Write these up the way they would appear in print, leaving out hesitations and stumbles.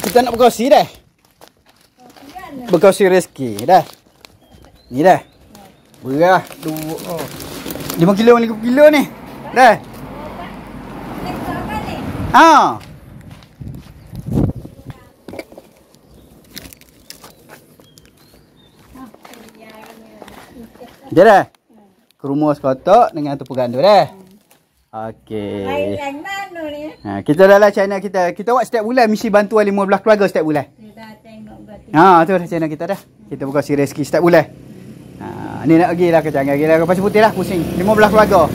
Kita nak berkongsi dah. Berkongsi rezeki dah. Ni dah. Berah 5 kilo 5 kilo ni. Dah. Ha. Dia dah. Kerumus kotak dengan tepung gandum dah. Okey. Yang mana ni? Ha, kita dalam channel kita. Kita buat setiap bulan misi bantuan 15 keluarga setiap bulan. Dah tengok berarti. Ha, tu dah channel kita dah. Kita berkongsi rezeki setiap bulan. Ha, ni nak pergi lah ke jangan pergi lah ke Pasir Putih lah pusing. 15 keluarga.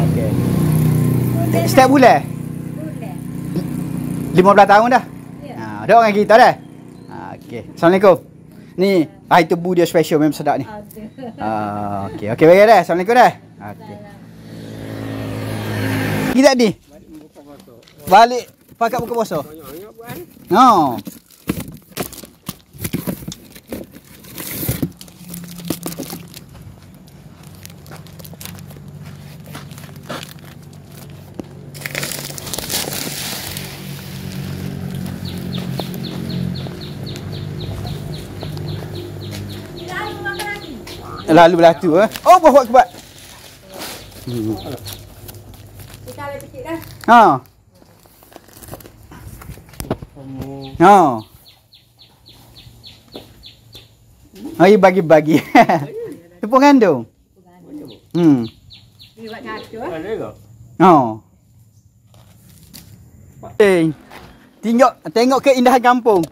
Okey. Setiap bulan. 15 tahun dah. Ha, ada orang kita dah. Ha, okey. Assalamualaikum. Ni, itu bu dia special memang sedap ni. Okey. Okey, baik dah. Assalamualaikum dah. Okey. Kita ni. Balik pakat buka puasa. No. Lalu belah tu Oh, buat kebat. Kita ada sikit dah. Ha. Ha. Hai bagi-bagi. Tepung gandum. Ni buat satu Ada ke? Ha. Tengok keindahan kampung.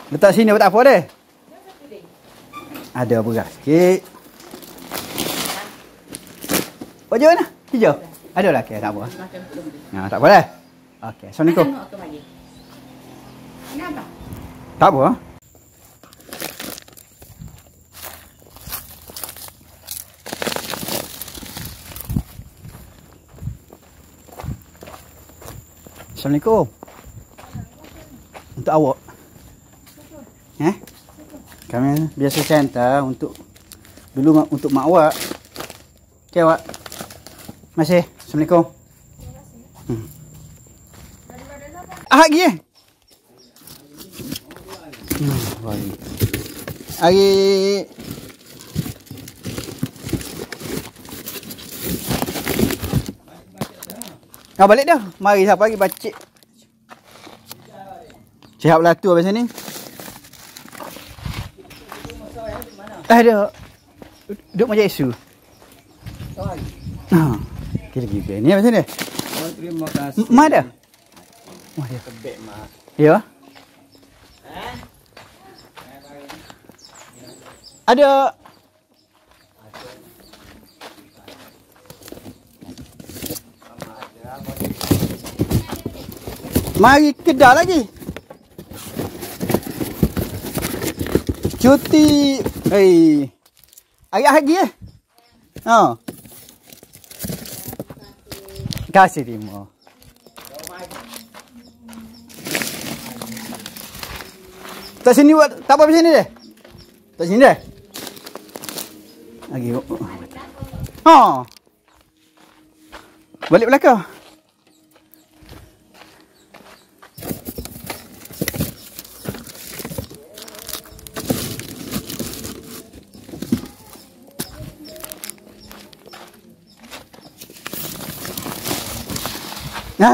Letak sini tak apa deh. Ada beras sikit. Baju mana? Hijau? Ada lah. Okay, tak apa. Nah, tak apa dah. Okey, Assalamualaikum. Kenapa? Tak apa. Assalamualaikum. Untuk awak. Kami biasa center untuk dulu untuk mak awak. Okey awak. Masih. Assalamualaikum. Lagi Hari balik dah. Mari siapa lagi bacik. Siap lah tu habis ni. Ada. Duduk macam Yesu. Ha. Kita pergi ni apa sini? Terima kasih. Mak ada? Mak dia. Tebek mak. Ya. Ada. Mari Kedah lagi. Cuti. Hei. Hari Ha. Kasih terima. Tak sini buat. Tak apa sini deh. Tak sini deh. Lagi. Ha. Balik belakang. Ha?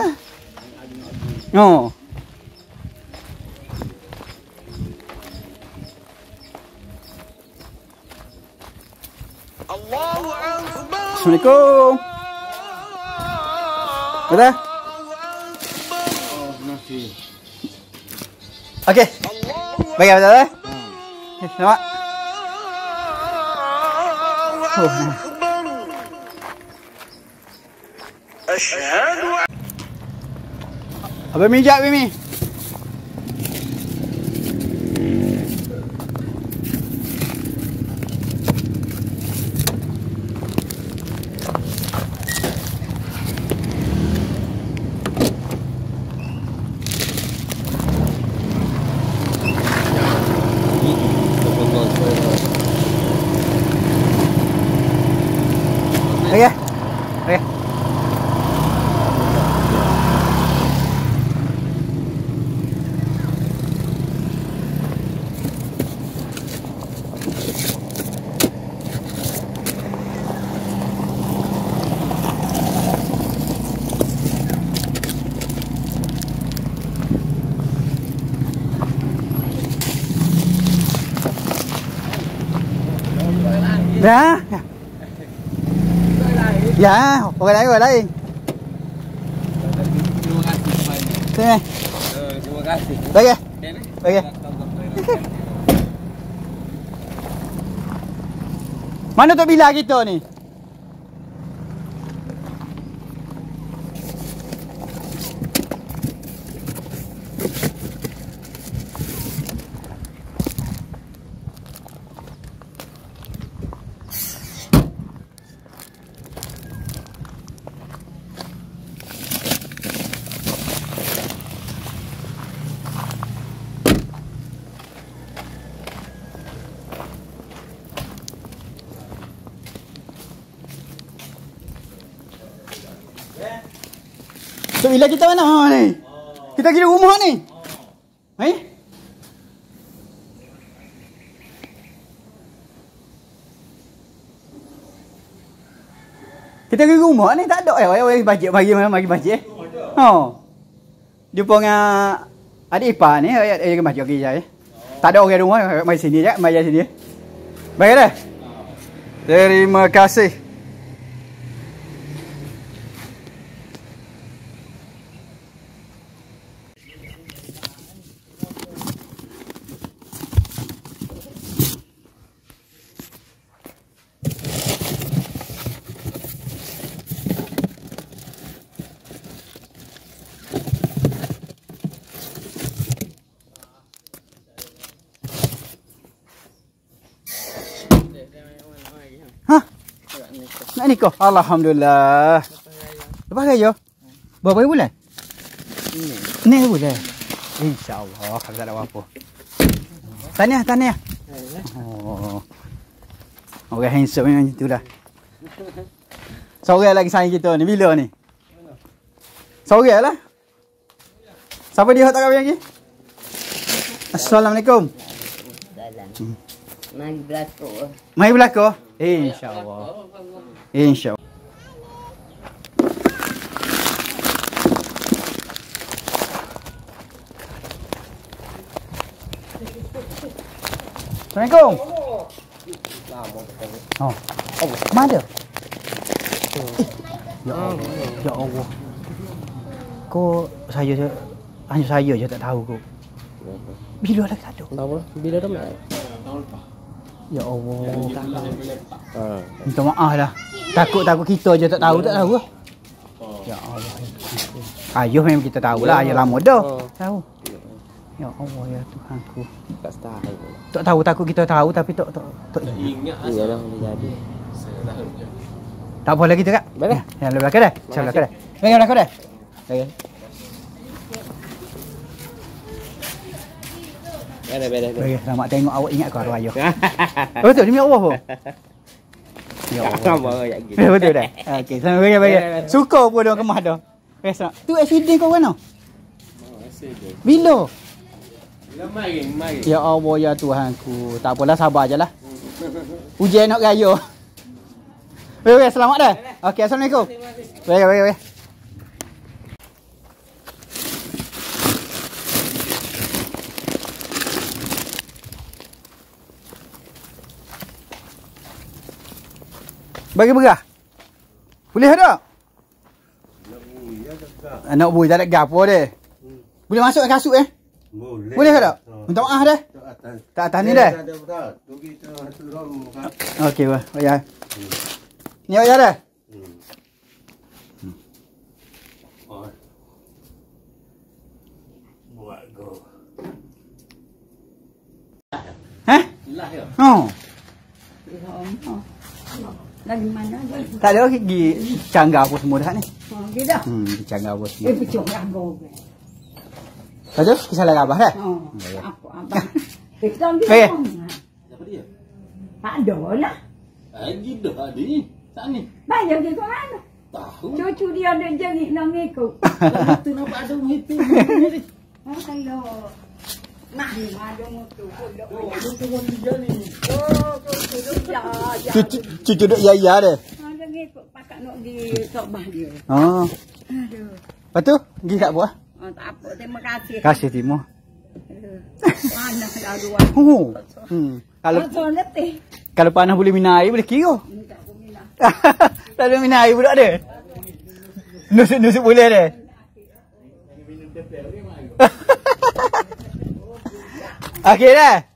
Oh. Allahu Akbar. Assalamualaikum. Dah? Oh, nasi. Okey. Bagi apa dah? Okey, selamat. Oh. Asyhadu Abang mijak Mimi. Ya. Ya, orang lain. Terima kasih banyak. Sini. Terima kasih. Bagi. Bagi. Mana Tok Bila kita ni? Tok Bila kita mana ni? Kita pergi rumah ni. Kita pergi rumah ni tak ada bajet bagi bajet. Jumpa dengan adik ipar ni ayat bajet pergi je. Tak ada orang rumah mai sini je, mai sini. Baik dah. Terima kasih. Nak nikah? Alhamdulillah. Lepas raya? Berapa bulan? Ni bulan. InsyaAllah. Kalau tak ada apa-apa. Tahniah. Oh. Orang handsome memang macam tu dah. Seorang lagi sayang kita ni. Bila ni? Seorang lah. Siapa dia tak kahwin lagi? Assalamualaikum. Mari belakang. Mari belakang? InsyaAllah. InsyaAllah. Assalamualaikum. Oh. Mana? Ya Allah. Ya Allah. Kau hanya saya je tak tahu kau. Bila lagi tak tahu? Tahu bila dah mai. Ya Allah. Minta maaf lah. Takut kita je tak tahu. Ya Allah. Ayuh memang kita tahulah. Ayuh lama dah. Tahu. Ya Allah ya Tuhanku. Tak tahu. Tak tahu takut kita tahu tapi tak Ingat Iyalah boleh jadi. tak boleh kita kak. Boleh. Ya lebih belakang dah. Saya belakang dah. Bagi belakang dah. Bagi. Beres. Bagi selamat tengok awak ingat kau arwah ayuh. Betul demi Allah pun. Ya Allah. Betul dah. Okey, sama bagi. Suka pun dah kemah dah. Rasa. Tu accident kau kan? Bila? Mari. Ya Allah ya Tuhanku. Tak apalah sabar ajalah. Ujian nak raya. Wei, selamat dah. Okey, assalamualaikum. Wei. Bagi berah. Boleh tak? Nak bui tak ada gapo dia. Boleh masuk kasut Boleh tak? Minta maaf dah. Tak atas ni dah. Okey bah. Ya. Ni awak dah. Buat go. Lah ya. Oh. Lagi mana lagi? Tak ada gigi canggah apa semua dah ni. Gitu dah. Canggah apa semua. Pecah rago. Tak ada kisah lagi abah dah. Apa abang? Kita ambil. Siapa dia? Tak ada lah. Lagi dah ni. Tak ni. Bayar dia ke mana? Tahu. Cucu dia ada jerit nak ngikut. Itu nampak ada menghitung. Kalau nak ada motor. Itu pun dia ni. Cucu duk ya dia. Ada ngikut pakat nak pergi sobah dia. Oh. Aduh. Lepas tu pergi kat buah. Tak apa, terima kasih. Kasih timur. Mana dah dua. Kalau Kalau letih. Kalau panas boleh minum air, boleh kira. Tak pun minah. Tak boleh minum air pula ada. Nusuk-nusuk boleh ada. Okey dah.